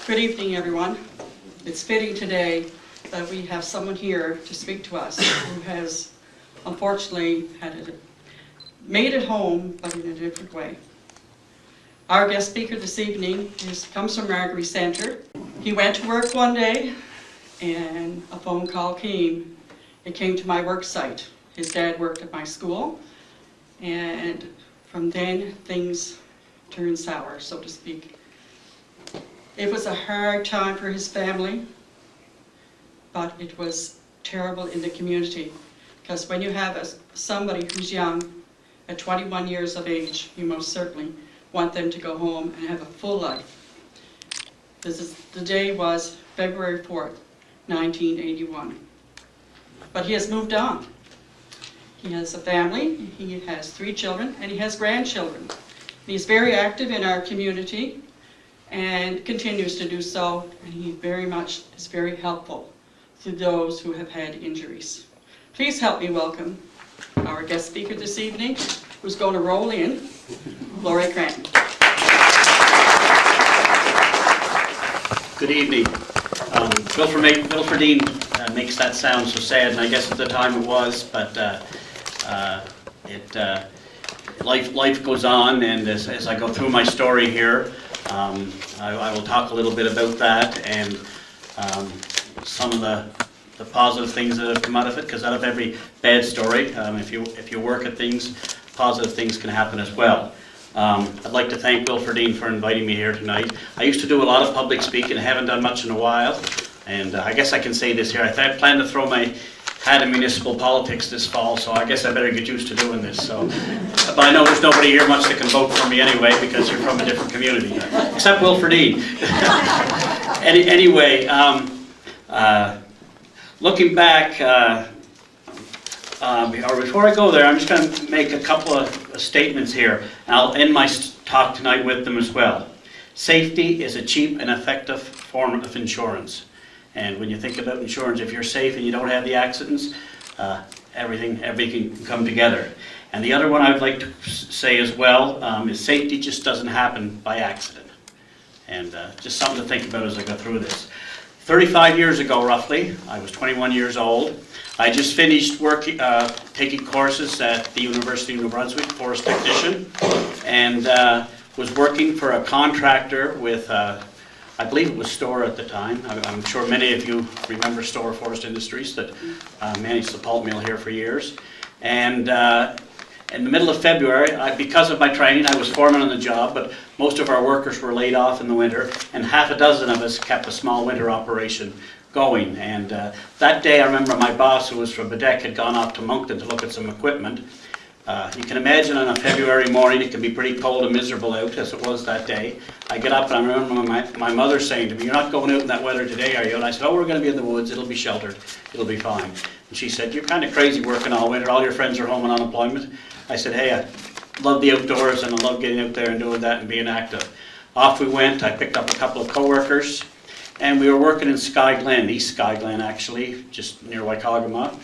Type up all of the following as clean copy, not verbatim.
Good evening, everyone. It's fitting today that we have someone here to speak to us who has unfortunately made it home, but in a different way. Our guest speaker this evening comes from Margery Centre. He went to work one day and a phone call came. It came to my work site. His dad worked at my school, and from then things turned sour, so to speak. It was a hard time for his family, but it was terrible in the community, because when you have somebody who's young, at 21 years of age, you most certainly want them to go home and have a full life. The day was February 4th, 1981. But he has moved on. He has a family, he has 3 children, and he has grandchildren. He's very active in our community and continues to do so, and he very much is very helpful to those who have had injuries. Please help me welcome our guest speaker this evening, who's going to roll in, Laurie Cranton. Good evening. Wilfredine makes that sound so sad, and I guess at the time it was, but life goes on, and as I go through my story here, I will talk a little bit about that and some of the positive things that have come out of it, because out of every bad story, if you work at things, positive things can happen as well. I'd like to thank Wilfredine for inviting me here tonight. I used to do a lot of public speaking, I haven't done much in a while, and I guess I can say this here. I plan to throw my hat in municipal politics this fall, so I guess I better get used to doing this. So, but I know there's nobody here much that can vote for me anyway, because you're from a different community, except Wilfredine. Anyway, looking back, or before I go there, I'm just going to make a couple of statements here, and I'll end my talk tonight with them as well. Safety is a cheap and effective form of insurance. And when you think about insurance, if you're safe and you don't have the accidents, everything can come together. And the other one I'd like to say as well is safety just doesn't happen by accident. And just something to think about as I go through this. 35 years ago, roughly, I was 21 years old. I just finished taking courses at the University of New Brunswick, forest technician, and was working for a contractor with I believe it was Store at the time. I'm sure many of you remember Store Forest Industries that managed the pulp mill here for years. And in the middle of February, because of my training, I was foreman on the job, but most of our workers were laid off in the winter, and half a dozen of us kept a small winter operation going. And that day, I remember my boss, who was from Bedeck, had gone off to Moncton to look at some equipment. You can imagine on a February morning it can be pretty cold and miserable out, as it was that day. I get up and I remember my mother saying to me, "You're not going out in that weather today, are you?" And I said, "Oh, we're going to be in the woods, it'll be sheltered, it'll be fine." And she said, "You're kind of crazy working all winter, all your friends are home on unemployment." I said, "Hey, I love the outdoors and I love getting out there and doing that and being active." Off we went. I picked up a couple of co-workers, and we were working in Sky Glen, East Sky Glen actually, just near Waikagama.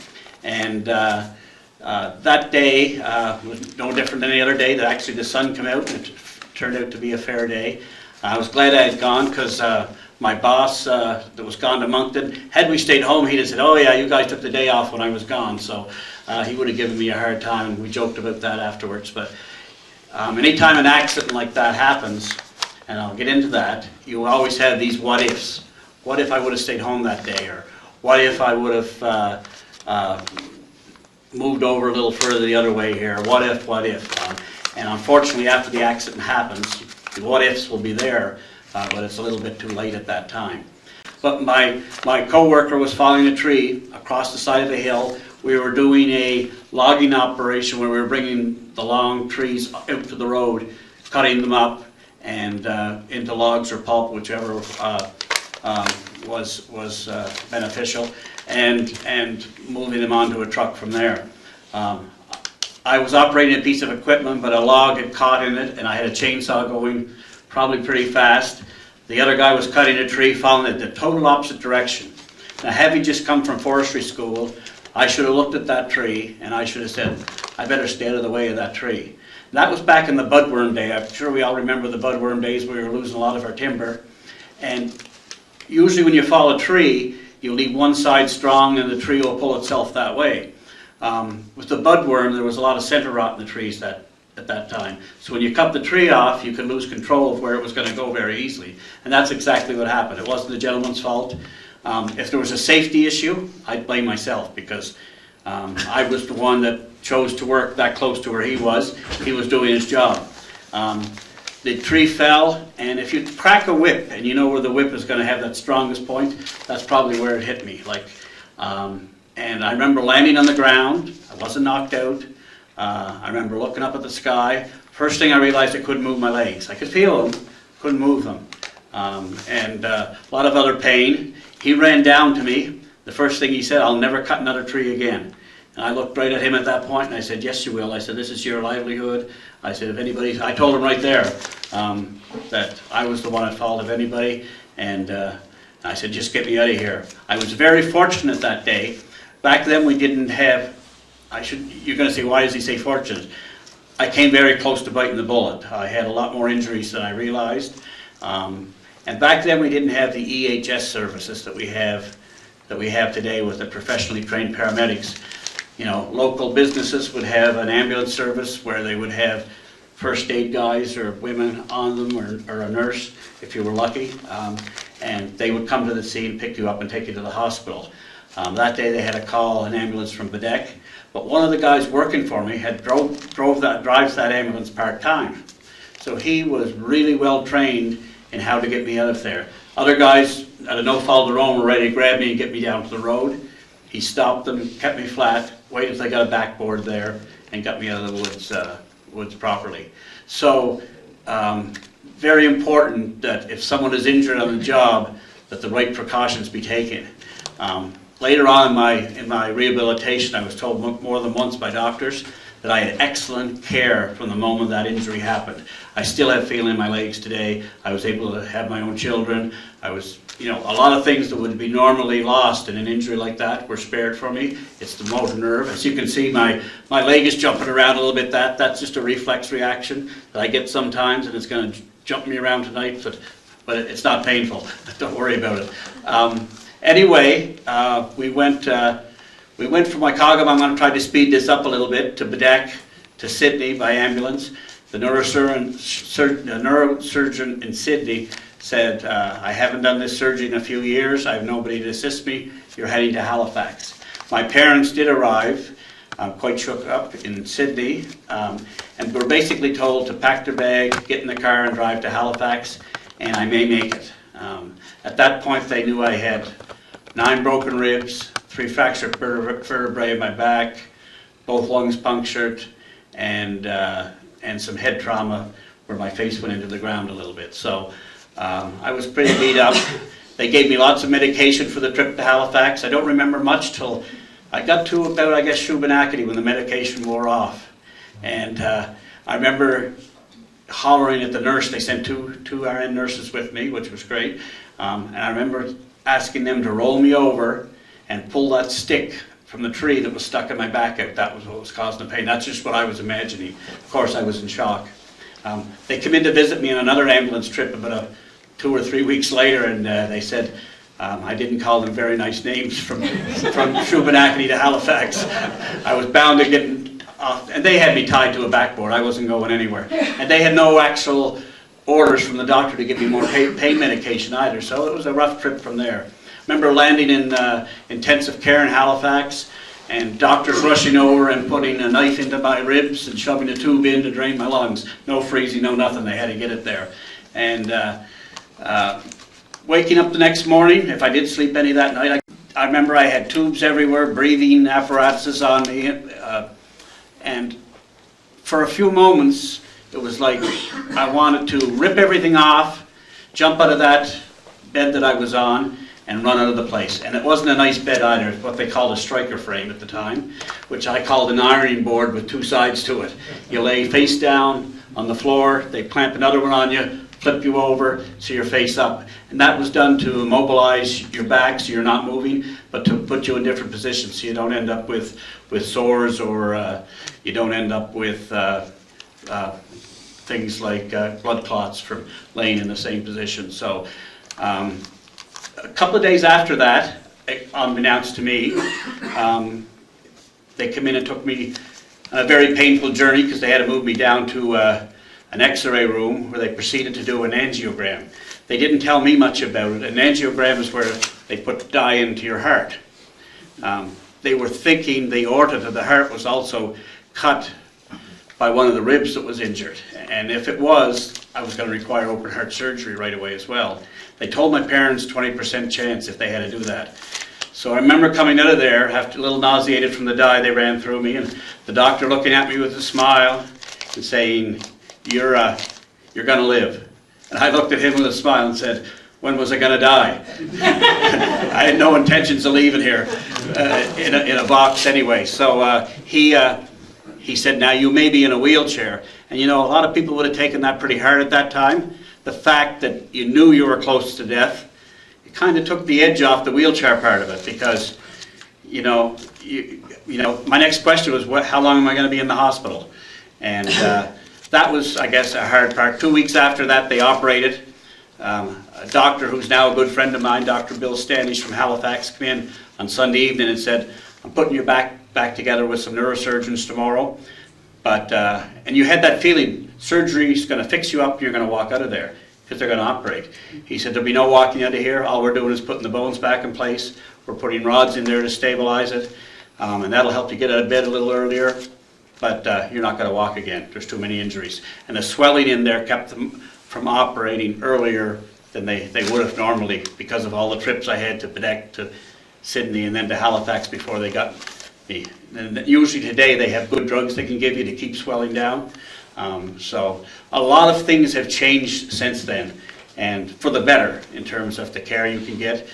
And that day was no different than any other day. Actually the sun came out and it turned out to be a fair day. I was glad I had gone, because my boss that was gone to Moncton, had we stayed home, he'd have said, "Oh yeah, you guys took the day off when I was gone." So he would have given me a hard time, and we joked about that afterwards. But anytime an accident like that happens, and I'll get into that, you always have these what ifs. What if I would have stayed home that day? Or what if I would have moved over a little further the other way here? What if? And unfortunately, after the accident happens, the what ifs will be there, but it's a little bit too late at that time. But my co-worker was falling a tree across the side of a hill. We were doing a logging operation where we were bringing the long trees out to the road, cutting them up and into logs or pulp, whichever was beneficial, and moving them onto a truck from there. I was operating a piece of equipment, but a log had caught in it, and I had a chainsaw going probably pretty fast. The other guy was cutting a tree, falling in the total opposite direction. Now, having just come from forestry school, I should have looked at that tree, and I should have said, "I better stay out of the way of that tree." And that was back in the budworm day. I'm sure we all remember the budworm days where we were losing a lot of our timber. And usually when you fall a tree, you leave one side strong and the tree will pull itself that way. With the budworm, there was a lot of center rot in the trees at that time. So when you cut the tree off, you could lose control of where it was going to go very easily. And that's exactly what happened. It wasn't the gentleman's fault. If there was a safety issue, I'd blame myself, because I was the one that chose to work that close to where he was. He was doing his job. The tree fell, and if you crack a whip and you know where the whip is going to have that strongest point, that's probably where it hit me. And I remember landing on the ground. I wasn't knocked out. I remember looking up at the sky. First thing I realized, I couldn't move my legs. I could feel them, couldn't move them. And a lot of other pain. He ran down to me. The first thing he said, "I'll never cut another tree again." And I looked right at him at that point and I said, "Yes, you will." I said, "This is your livelihood." I said, "If anybody," I told him right there that I was the one at fault of anybody. And I said, "Just get me out of here." I was very fortunate that day. Back then we didn't have, you're going to say, why does he say fortunate? I came very close to biting the bullet. I had a lot more injuries than I realized. And back then we didn't have the EHS services that we have today with the professionally trained paramedics. You know, local businesses would have an ambulance service where they would have first aid guys or women on them, or a nurse if you were lucky, and they would come to the scene, pick you up and take you to the hospital. That day they had to call an ambulance from Bedeck, but one of the guys working for me had drives that ambulance part-time. So he was really well trained in how to get me out of there. Other guys, out of no fault of their own, were ready to grab me and get me down to the road. He stopped them, kept me flat, waited until I got a backboard there, and got me out of the woods properly. So, very important that if someone is injured on the job, that the right precautions be taken. Later on in my rehabilitation, I was told more than once by doctors that I had excellent care from the moment that injury happened. I still have feeling in my legs today. I was able to have my own children. I was, a lot of things that would be normally lost in an injury like that were spared for me. It's the motor nerve. As you can see, my leg is jumping around a little bit. That's just a reflex reaction that I get sometimes, and it's going to jump me around tonight, but it's not painful. Don't worry about it. Anyway, we went from Waikaga. I'm going to try to speed this up a little bit, to Bedeck, to Sydney by ambulance. The neurosurgeon in Sydney said, "I haven't done this surgery in a few years. I have nobody to assist me. You're heading to Halifax." My parents did arrive, quite shook up, in Sydney, and were basically told to pack their bag, get in the car and drive to Halifax, and I may make it. At that point they knew I had 9 broken ribs, 3 fractured vertebrae in my back, both lungs punctured, and some head trauma where my face went into the ground a little bit. So I was pretty beat up. They gave me lots of medication for the trip to Halifax. I don't remember much till I got to about, I guess, Shubenacadie, when the medication wore off. And I remember hollering at the nurse. They sent two RN nurses with me, which was great. And I remember asking them to roll me over and pull that stick from the tree that was stuck in my back out. That was what was causing the pain. That's just what I was imagining. Of course, I was in shock. They come in to visit me on another ambulance trip about 2 or 3 weeks later, and they said I didn't call them very nice names from Shubenacadie to Halifax. I was bound to get off, and they had me tied to a backboard. I wasn't going anywhere. And they had no actual orders from the doctor to give me more pain medication either, so it was a rough trip from there. I remember landing in intensive care in Halifax, and doctors rushing over and putting a knife into my ribs and shoving a tube in to drain my lungs. No freezing, no nothing. They had to get it there. And waking up the next morning, if I did sleep any that night, I remember I had tubes everywhere, breathing apparatuses on me, and for a few moments it was like I wanted to rip everything off, jump out of that bed that I was on, and run out of the place. And it wasn't a nice bed either. It's what they called a striker frame at the time, which I called an ironing board with 2 sides to it. You lay face down on the floor, they clamp another one on you, flip you over so you're face up. And that was done to immobilize your back so you're not moving, but to put you in different positions so you don't end up with sores, or you don't end up with things like blood clots from laying in the same position. So A couple of days after that, unbeknownst to me, they come in and took me on a very painful journey because they had to move me down to an X-ray room where they proceeded to do an angiogram. They didn't tell me much about it. An angiogram is where they put dye into your heart. They were thinking the aorta to the heart was also cut by one of the ribs that was injured. And if it was, I was going to require open heart surgery right away as well. They told my parents 20% chance if they had to do that. So I remember coming out of there, after a little nauseated from the dye they ran through me, and the doctor looking at me with a smile and saying, you're going to live. And I looked at him with a smile and said, when was I going to die? I had no intentions of leaving here in a box anyway. So he said, now you may be in a wheelchair. And you know, a lot of people would have taken that pretty hard at that time. The fact that you knew you were close to death, it kind of took the edge off the wheelchair part of it, because, you know, my next question was, how long am I going to be in the hospital? And that was, I guess, a hard part. 2 weeks after that, they operated. A doctor who's now a good friend of mine, Dr. Bill Standish from Halifax, came in on Sunday evening and said, I'm putting you back together with some neurosurgeons tomorrow. But, and you had that feeling, surgery's going to fix you up and you're going to walk out of there because they're going to operate. He said, there'll be no walking out of here. All we're doing is putting the bones back in place. We're putting rods in there to stabilize it. And that'll help you get out of bed a little earlier. But you're not going to walk again. There's too many injuries. And the swelling in there kept them from operating earlier than they would have normally because of all the trips I had to Quebec, to Sydney, and then to Halifax before they got me. And usually today they have good drugs they can give you to keep swelling down. So a lot of things have changed since then, and for the better in terms of the care you can get.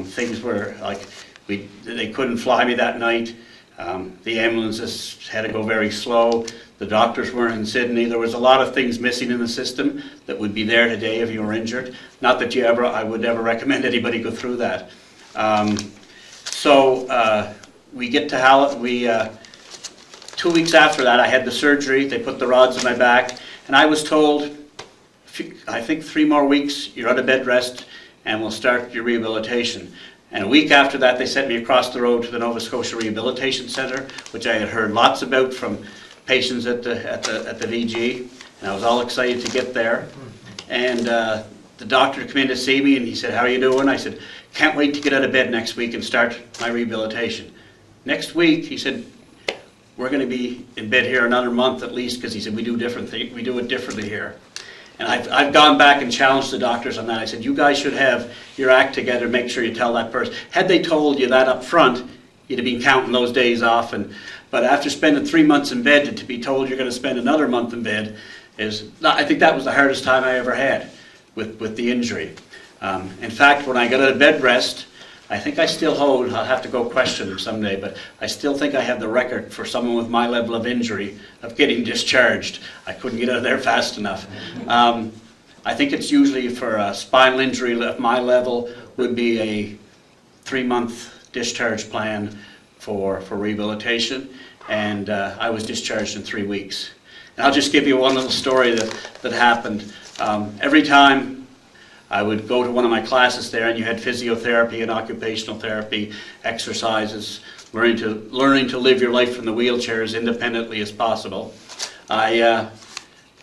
Things were like, they couldn't fly me that night. The ambulances had to go very slow. The doctors weren't in Sydney. There was a lot of things missing in the system that would be there today if you were injured. Not that I would ever recommend anybody go through that. We get to 2 weeks after that, I had the surgery. They put the rods in my back, and I was told, I think 3 more weeks, you're out of bed rest, and we'll start your rehabilitation. And a week after that, they sent me across the road to the Nova Scotia Rehabilitation Centre, which I had heard lots about from patients at the VG, and I was all excited to get there. And the doctor came in to see me, and he said, how are you doing? I said, can't wait to get out of bed next week and start my rehabilitation. Next week, he said, we're going to be in bed here another month at least, because he said, we do it differently here. And I've gone back and challenged the doctors on that. I said, you guys should have your act together, make sure you tell that person. Had they told you that up front, you'd have been counting those days off. But after spending 3 months in bed, to be told you're going to spend another month in bed, I think that was the hardest time I ever had with the injury. In fact, when I got out of bed rest, I think I still hold, I'll have to go question them someday, but I still think I have the record for someone with my level of injury of getting discharged. I couldn't get out of there fast enough. I think it's usually for a spinal injury of my level would be a 3-month discharge plan for rehabilitation, and I was discharged in 3 weeks. And I'll just give you one little story that happened. Every time I would go to one of my classes there, and you had physiotherapy and occupational therapy, exercises, learning to live your life from the wheelchair as independently as possible. I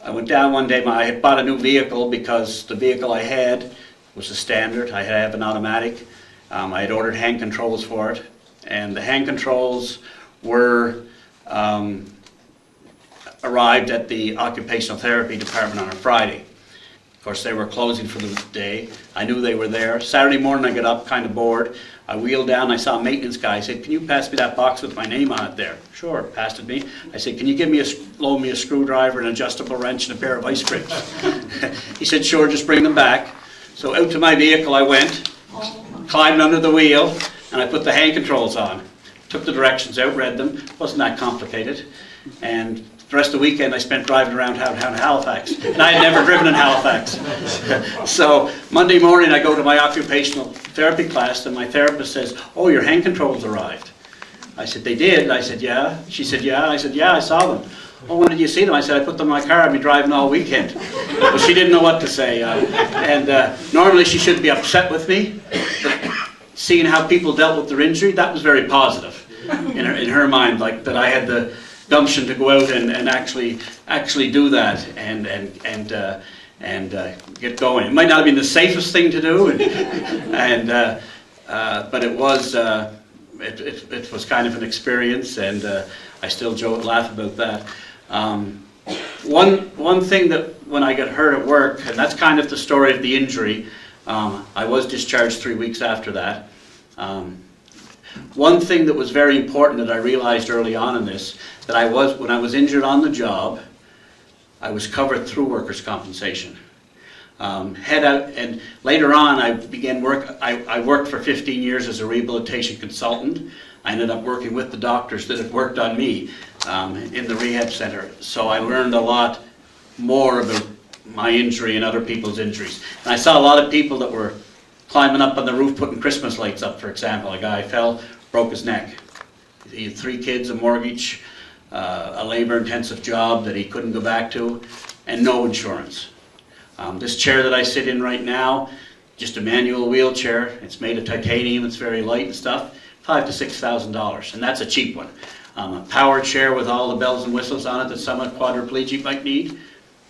went down one day, I had bought a new vehicle because the vehicle I had was a standard. I have an automatic. I had ordered hand controls for it, and the hand controls were arrived at the occupational therapy department on a Friday. Of course, they were closing for the day. I knew they were there. Saturday morning, I got up, kind of bored. I wheeled down, I saw a maintenance guy. I said, can you pass me that box with my name on it there? Sure, passed it me. I said, can you loan me a screwdriver, an adjustable wrench, and a pair of ice grips? He said, sure, just bring them back. So out to my vehicle I went, climbed under the wheel, and I put the hand controls on. Took the directions out, read them. It wasn't that complicated. And the rest of the weekend I spent driving around downtown Halifax, and I had never driven in Halifax. So Monday morning I go to my occupational therapy class, and my therapist says, oh, your hand controls arrived. I said, they did? I said, yeah. She said, yeah. I said, yeah, I saw them. Oh, when did you see them? I said, I put them in my car. I've been driving all weekend. But she didn't know what to say. Normally she should be upset with me, seeing how people dealt with their injury, that was very positive in her mind, like that I had the gumption to go out and actually do that and get going. It might not have been the safest thing to do, but it was kind of an experience, and I still joke and laugh about that. One thing that when I got hurt at work, and that's kind of the story of the injury, I was discharged 3 weeks after that. One thing that was very important that I realized early on in this, that when I was injured on the job, I was covered through workers' compensation. And later on I began work. I worked for 15 years as a rehabilitation consultant. I ended up working with the doctors that had worked on me in the rehab center. So I learned a lot more about my injury and other people's injuries. And I saw a lot of people that were climbing up on the roof, putting Christmas lights up, for example. A guy fell, broke his neck. He had 3 kids, a mortgage, a labor-intensive job that he couldn't go back to, and no insurance. This chair that I sit in right now, just a manual wheelchair. It's made of titanium, it's very light and stuff, $5,000 to $6,000, and that's a cheap one. A power chair with all the bells and whistles on it that someone quadriplegic might need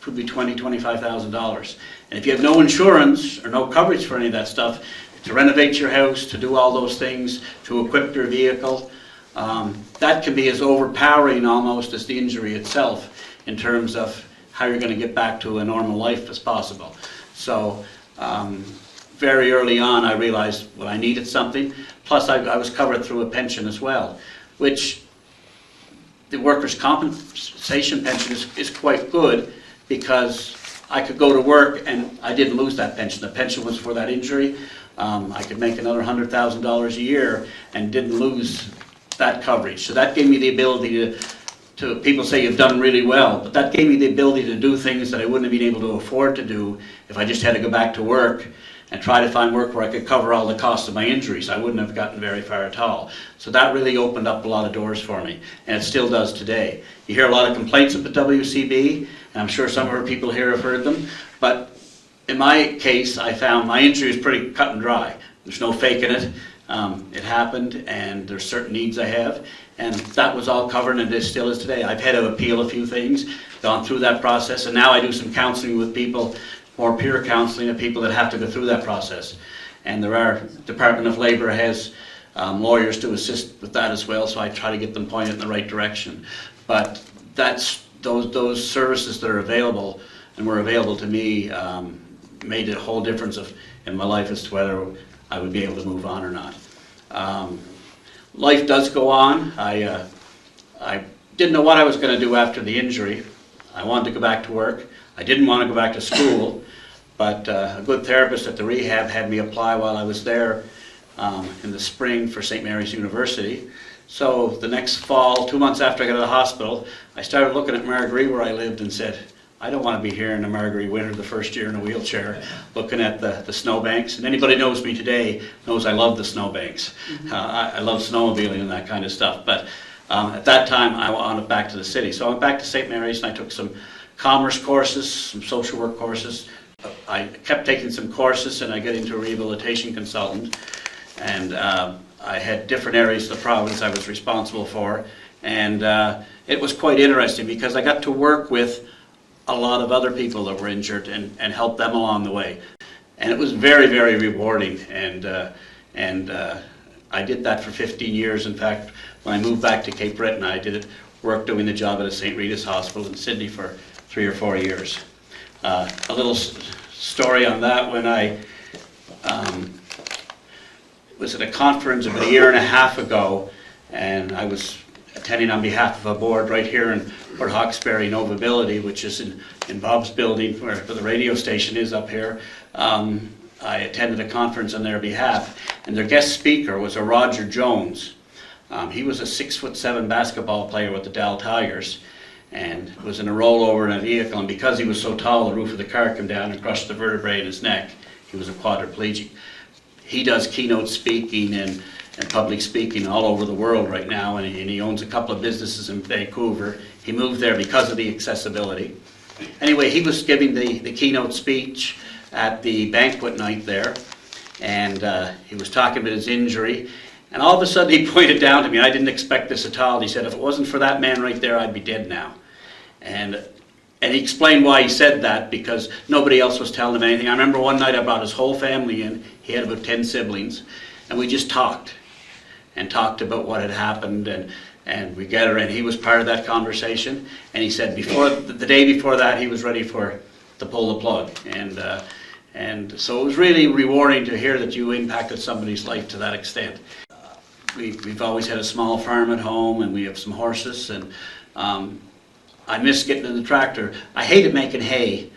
could be $20,000 to $25,000. And if you have no insurance or no coverage for any of that stuff, to renovate your house, to do all those things, to equip your vehicle, that can be as overpowering almost as the injury itself in terms of how you're going to get back to a normal life as possible. So very early on I realized well, I needed something. Plus I was covered through a pension as well, which the workers' compensation pension is quite good because I could go to work and I didn't lose that pension. The pension was for that injury. I could make another $100,000 a year and didn't lose that coverage. So that gave me the ability to people say you've done really well, but that gave me the ability to do things that I wouldn't have been able to afford to do if I just had to go back to work and try to find work where I could cover all the costs of my injuries. I wouldn't have gotten very far at all. So that really opened up a lot of doors for me, and it still does today. You hear a lot of complaints at the WCB, and I'm sure some of our people here have heard them, but in my case, I found my injury is pretty cut and dry. There's no faking it. It happened, and there's certain needs I have, and that was all covered, and it still is today. I've had to appeal a few things, gone through that process, and now I do some counseling with people, more peer counseling of people that have to go through that process. And there are, Department of Labor has lawyers to assist with that as well, so I try to get them pointed in the right direction. But that's those services that are available and were available to me made a whole difference in my life as to whether I would be able to move on or not. Life does go on. I didn't know what I was going to do after the injury. I wanted to go back to work. I didn't want to go back to school, but a good therapist at the rehab had me apply while I was there in the spring for St. Mary's University. So the next fall, 2 months after I got out of the hospital, I started looking at Margaree where I lived and said, I don't want to be here in the Margaree winter the first year in a wheelchair looking at the snowbanks. And anybody knows me today knows I love the snowbanks. I love snowmobiling and that kind of stuff. But at that time I wanted back to the city. So I went back to St. Mary's and I took some commerce courses, some social work courses. I kept taking some courses and I got into a rehabilitation consultant. And I had different areas of the province I was responsible for. And it was quite interesting because I got to work with a lot of other people that were injured and help them along the way. And it was very, very rewarding. And I did that for 15 years. In fact, when I moved back to Cape Breton, I did work doing the job at a St. Rita's Hospital in Sydney for 3 or 4 years. A little story on that, when I was at a conference about 1.5 years ago, and I was attending on behalf of a board right here in Port Hawkesbury, Novability, which is in Bob's building where the radio station is up here. I attended a conference on their behalf, and their guest speaker was a Roger Jones. He was a 6'7" basketball player with the Dal Tigers, and was in a rollover in a vehicle, and because he was so tall, the roof of the car came down and crushed the vertebrae in his neck. He was a quadriplegic. He does keynote speaking and public speaking all over the world right now, and he owns a couple of businesses in Vancouver. He moved there because of the accessibility. Anyway, he was giving the keynote speech at the banquet night there, and he was talking about his injury, and all of a sudden he pointed down to me. I didn't expect this at all. He said, if it wasn't for that man right there, I'd be dead now. And he explained why he said that, because nobody else was telling him anything. I remember one night I brought his whole family in. He had about 10 siblings, and we just talked about what had happened, and we got her, and he was part of that conversation. And he said the day before that, he was ready to pull the plug. And so it was really rewarding to hear that you impacted somebody's life to that extent. We've always had a small farm at home, and we have some horses, and I miss getting in the tractor. I hated making hay.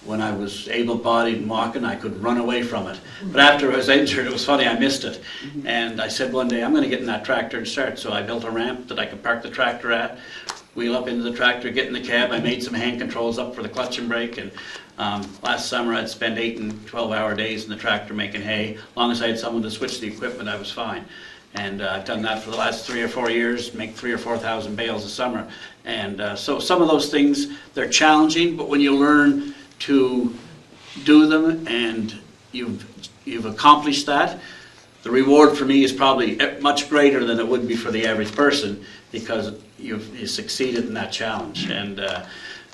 When I was able-bodied and walking, I could run away from it. But after I was injured, it was funny, I missed it. And I said one day, I'm going to get in that tractor and start. So I built a ramp that I could park the tractor at, wheel up into the tractor, get in the cab. I made some hand controls up for the clutch and brake. And last summer, I'd spend 8 and 12-hour days in the tractor making hay. As long as I had someone to switch the equipment, I was fine. And I've done that for the last 3 or 4 years, make 3,000 or 4,000 bales a summer. And so some of those things, they're challenging, but when you learn to do them and you've accomplished that, the reward for me is probably much greater than it would be for the average person, because you succeeded in that challenge. And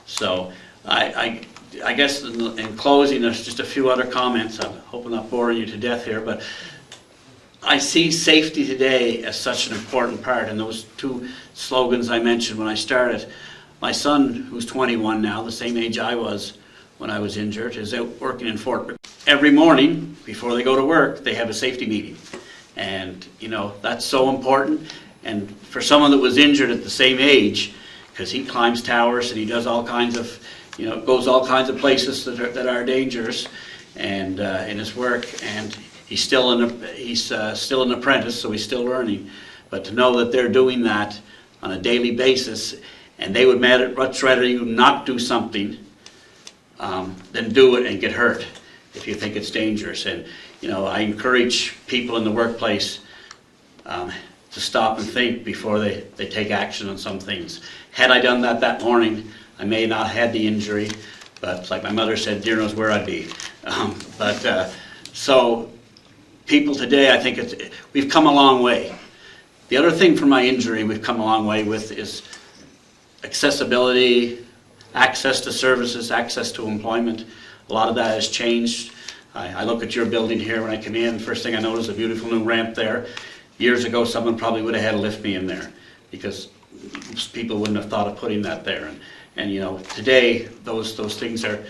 so I guess in closing, there's just a few other comments. I hope I'm not boring you to death here, but I see safety today as such an important part, and those 2 slogans I mentioned when I started. My son, who's 21 now, the same age I was when I was injured, is out working in Fort. Every morning, before they go to work, they have a safety meeting. And, you know, that's so important. And for someone that was injured at the same age, because he climbs towers and he does all kinds of, you know, goes all kinds of places that are dangerous, and in his work, and he's still an apprentice, so he's still learning. But to know that they're doing that on a daily basis, and they would much rather you not do something than do it and get hurt if you think it's dangerous. And you know, I encourage people in the workplace to stop and think before they take action on some things. Had I done that morning, I may not have had the injury, but like my mother said, dear knows where I'd be. So people today, I think we've come a long way. The other thing for my injury we've come a long way with is accessibility, access to services, access to employment. A lot of that has changed. I look at your building here when I come in, first thing I notice is a beautiful new ramp there. Years ago, someone probably would have had to lift me in there, because people wouldn't have thought of putting that there. And you know, today those things are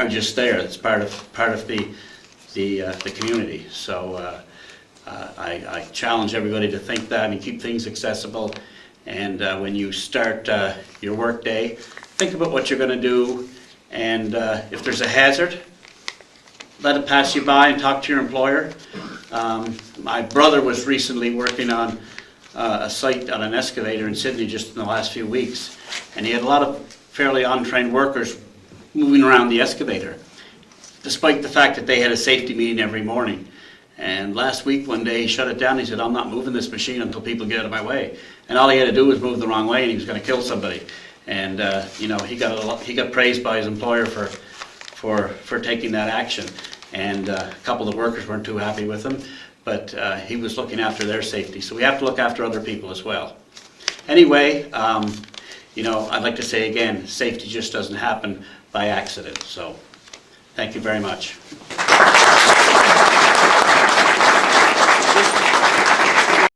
just there. It's part of the community. So I challenge everybody to think that and keep things accessible. And when you start your work day, think about what you're going to do, and if there's a hazard, let it pass you by and talk to your employer. My brother was recently working on a site on an excavator in Sydney just in the last few weeks, and he had a lot of fairly untrained workers moving around the excavator, despite the fact that they had a safety meeting every morning. And last week, one day, he shut it down. He said, I'm not moving this machine until people get out of my way. And all he had to do was move the wrong way, and he was going to kill somebody. And you know, he got praised by his employer for taking that action. And a couple of the workers weren't too happy with him, but he was looking after their safety. So we have to look after other people as well. Anyway, you know, I'd like to say again, safety just doesn't happen by accident. So thank you very much.